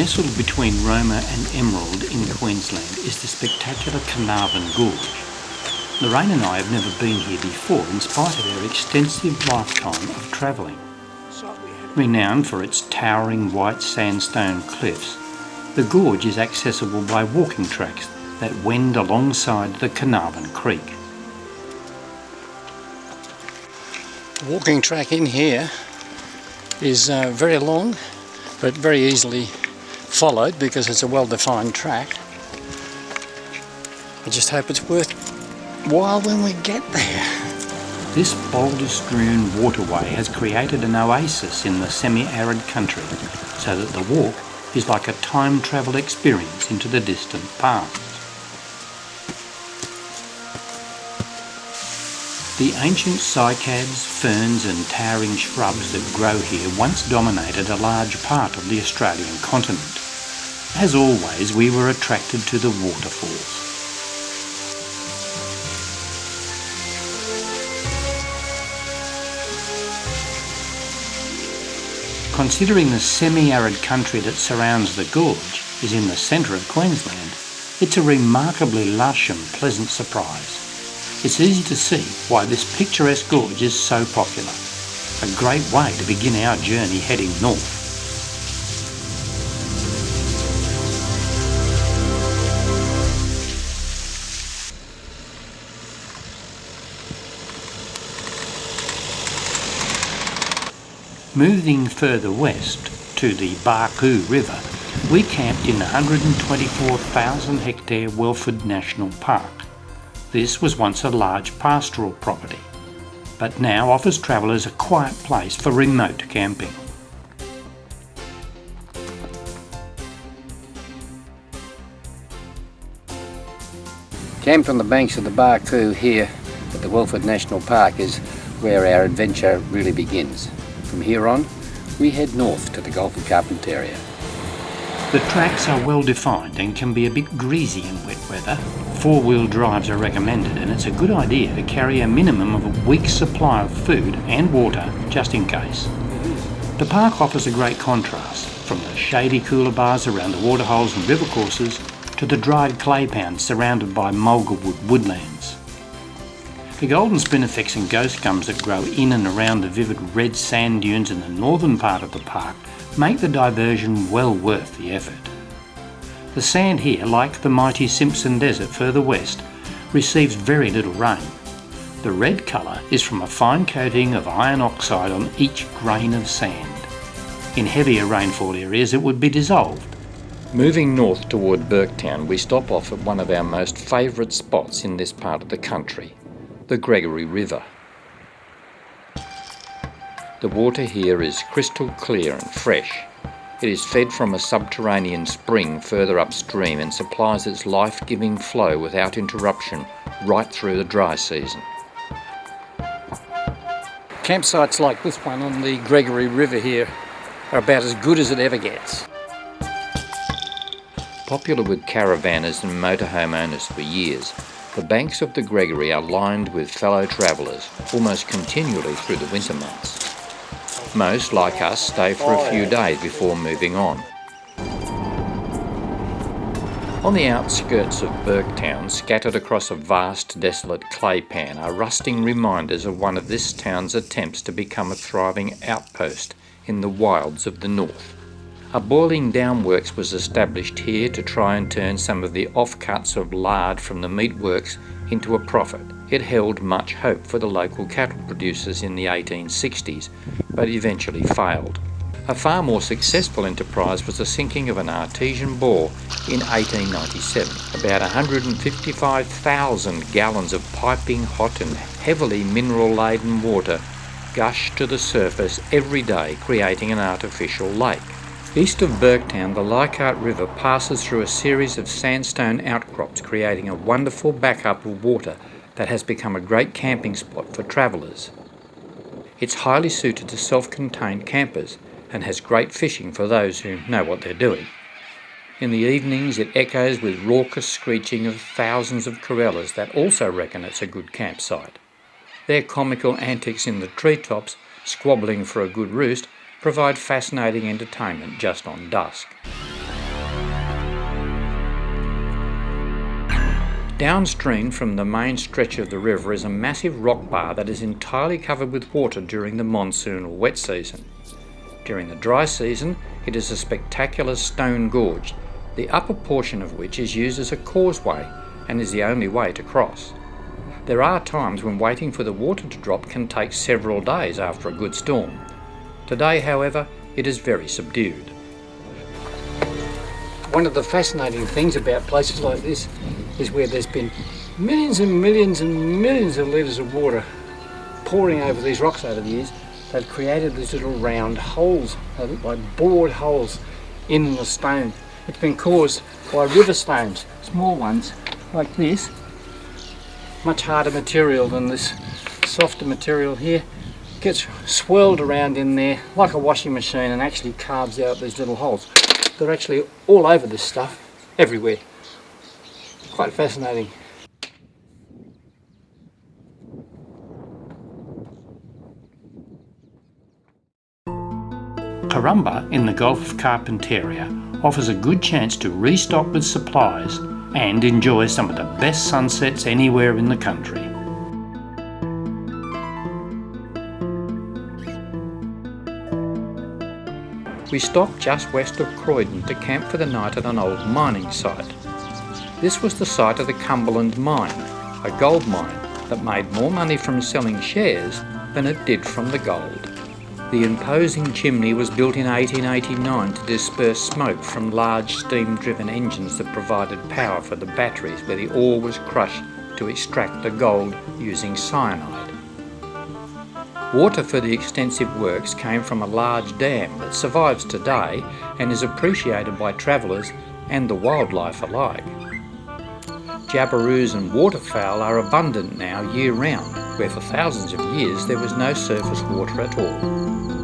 Nestled between Roma and Emerald in Queensland is the spectacular Carnarvon Gorge. Lorraine and I have never been here before in spite of our extensive lifetime of travelling. Renowned for its towering white sandstone cliffs, the gorge is accessible by walking tracks that wend alongside the Carnarvon Creek. The walking track in here is very long but very easily followed because it's a well-defined track. I just hope it's worthwhile when we get there. This boulder-strewn waterway has created an oasis in the semi-arid country so that the walk is like a time travel experience into the distant past. The ancient cycads, ferns and towering shrubs that grow here once dominated a large part of the Australian continent. As always, we were attracted to the waterfalls. Considering the semi-arid country that surrounds the gorge is in the centre of Queensland, it's a remarkably lush and pleasant surprise. It's easy to see why this picturesque gorge is so popular. A great way to begin our journey heading north. Moving further west to the Barcoo River, we camped in the 124,000 hectare Welford National Park. This was once a large pastoral property, but now offers travellers a quiet place for remote camping. Camped on the banks of the Barcoo here at the Welford National Park is where our adventure really begins. From here on, we head north to the Gulf of Carpentaria. The tracks are well defined and can be a bit greasy in wet weather. Four-wheel drives are recommended, and it's a good idea to carry a minimum of a week's supply of food and water just in case. The park offers a great contrast, from the shady cooler bars around the waterholes and river courses to the dried clay pounds surrounded by mulga woodlands. The golden spinifex and ghost gums that grow in and around the vivid red sand dunes in the northern part of the park make the diversion well worth the effort. The sand here, like the mighty Simpson Desert further west, receives very little rain. The red colour is from a fine coating of iron oxide on each grain of sand. In heavier rainfall areas it would be dissolved. Moving north toward Burketown, we stop off at one of our most favourite spots in this part of the country, the Gregory River. The water here is crystal clear and fresh. It is fed from a subterranean spring further upstream and supplies its life-giving flow without interruption right through the dry season. Campsites like this one on the Gregory River here are about as good as it ever gets. Popular with caravanners and motorhome owners for years, the banks of the Gregory are lined with fellow travellers almost continually through the winter months. Most, like us, stay for a few days before moving on. On the outskirts of Burketown, scattered across a vast, desolate clay pan, are rusting reminders of one of this town's attempts to become a thriving outpost in the wilds of the north. A boiling down works was established here to try and turn some of the offcuts of lard from the meat works into a profit. It held much hope for the local cattle producers in the 1860s, but eventually failed. A far more successful enterprise was the sinking of an artesian bore in 1897. About 155,000 gallons of piping hot and heavily mineral-laden water gushed to the surface every day, creating an artificial lake. East of Burketown, the Leichhardt River passes through a series of sandstone outcrops, creating a wonderful backup of water that has become a great camping spot for travellers. It's highly suited to self-contained campers and has great fishing for those who know what they're doing. In the evenings it echoes with raucous screeching of thousands of corellas that also reckon it's a good campsite. Their comical antics in the treetops, squabbling for a good roost, provide fascinating entertainment just on dusk. Downstream from the main stretch of the river is a massive rock bar that is entirely covered with water during the monsoon or wet season. During the dry season, it is a spectacular stone gorge, the upper portion of which is used as a causeway and is the only way to cross. There are times when waiting for the water to drop can take several days after a good storm. Today, however, it is very subdued. One of the fascinating things about places like this is where there's been millions and millions and millions of litres of water pouring over these rocks over the years. They've created these little round holes, they look like bored holes in the stone. It's been caused by river stones, small ones like this, much harder material than this softer material here. Gets swirled around in there like a washing machine and actually carves out these little holes. They're actually all over this stuff, everywhere. Quite fascinating. Carumba in the Gulf of Carpentaria offers a good chance to restock with supplies and enjoy some of the best sunsets anywhere in the country. We stopped just west of Croydon to camp for the night at an old mining site. This was the site of the Cumberland Mine, a gold mine that made more money from selling shares than it did from the gold. The imposing chimney was built in 1889 to disperse smoke from large steam-driven engines that provided power for the batteries where the ore was crushed to extract the gold using cyanide. Water for the extensive works came from a large dam that survives today and is appreciated by travellers and the wildlife alike. Jabberoos and waterfowl are abundant now year-round, where for thousands of years there was no surface water at all.